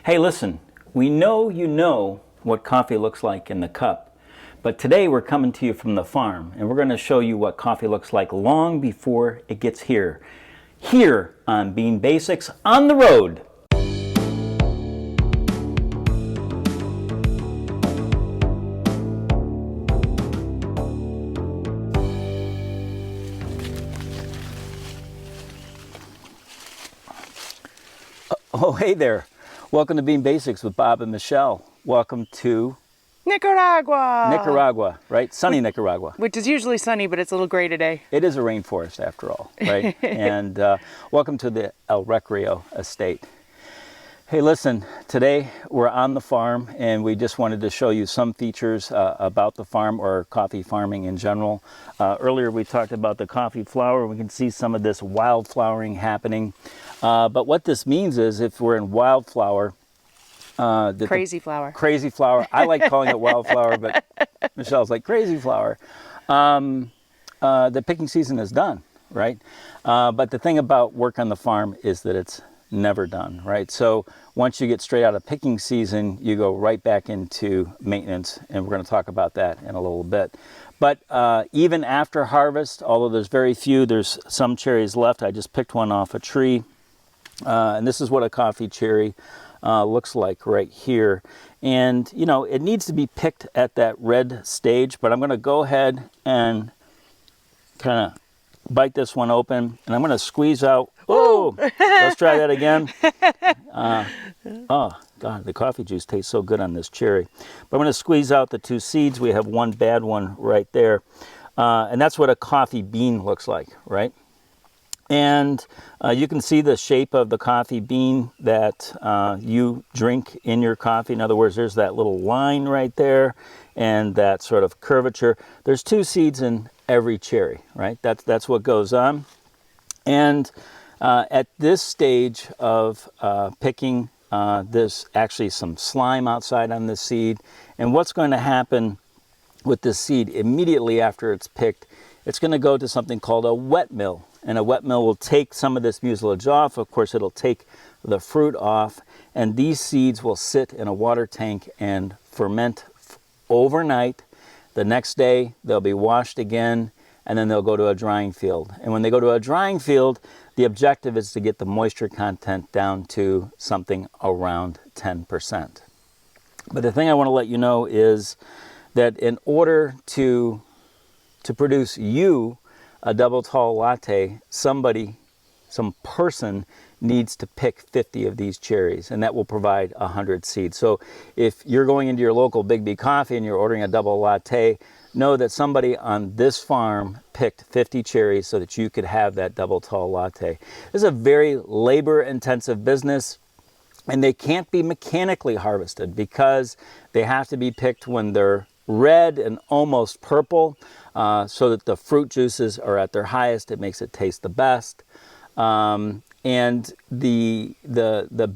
Hey, listen, we know you know what coffee looks like in the cup, but today we're coming to you from the farm, and we're going to show you what coffee looks like long before it gets here. Here on Bean Basics on the Road. Oh, hey there. Welcome to Bean Basics with Bob and Michelle. Welcome to Nicaragua, right? Sunny Nicaragua. which is usually sunny, but it's a little gray today. It is a rainforest after all, right? And welcome to the Recreo Estate. Hey, listen, today we're on the farm and we just wanted to show you some features about the farm or coffee farming in general. Earlier we talked about the coffee flower. We can see some of this wildflowering happening. But what this means is if we're in wildflower, Crazy flower. Crazy flower. I like calling it wildflower, but Michelle's like crazy flower. The picking season is done, right? But the thing about work on the farm is that it's never done, right? So once you get straight out of picking season, you go right back into maintenance, and we're going to talk about that in a little bit. But even after harvest, although there's very few, there's some cherries left. I just picked one off a tree, and this is what a coffee cherry looks like right here. And you know, it needs to be picked at that red stage, but I'm going to go ahead and kind of bite this one open, and I'm going to squeeze out. Oh, let's try that again. Oh God, the coffee juice tastes so good on this cherry. But I'm going to squeeze out the two seeds. We have one bad one right there, and that's what a coffee bean looks like, right? And you can see the shape of the coffee bean that you drink in your coffee. In other words, there's that little line right there and that sort of curvature. There's two seeds in every cherry, right? That's what goes on. And at this stage of picking, there's actually some slime outside on the seed. And what's going to happen with this seed immediately after it's picked, it's going to go to something called a wet mill. And a wet mill will take some of this mucilage off. Of course, it'll take the fruit off. And these seeds will sit in a water tank and ferment overnight. The next day, they'll be washed again, and then they'll go to a drying field. And when they go to a drying field, the objective is to get the moisture content down to something around 10%. But the thing I want to let you know is that in order to produce you a double tall latte, some person needs to pick 50 of these cherries, and that will provide 100 seeds. So if you're going into your local BIGGBY coffee and you're ordering a double latte, know that somebody on this farm picked 50 cherries so that you could have that double tall latte. This is a very labor intensive business, and they can't be mechanically harvested because they have to be picked when they're red and almost purple, so that the fruit juices are at their highest. It makes it taste the best. And the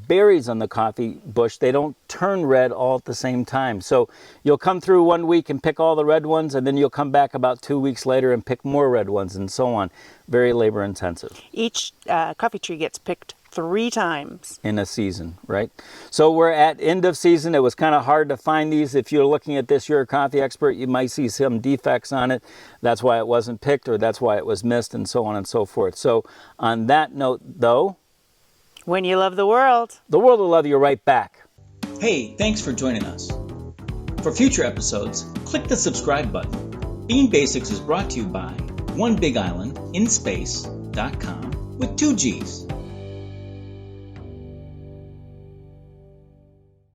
berries on the coffee bush, they don't turn red all at the same time. So you'll come through one week and pick all the red ones, and then you'll come back about 2 weeks later and pick more red ones, and so on. Very labor intensive. Each coffee tree gets picked 3 times in a season, right? So we're at end of season. It was kind of hard to find these. If you're looking at this, you're a coffee expert, you might see some defects on it. That's why it wasn't picked, or that's why it was missed, and so on and so forth. So on that note, though, when you love the world will love you right back. Hey, thanks for joining us. For future episodes, click the subscribe button. Bean Basics is brought to you by One Big Island in Space.com with 2 G's.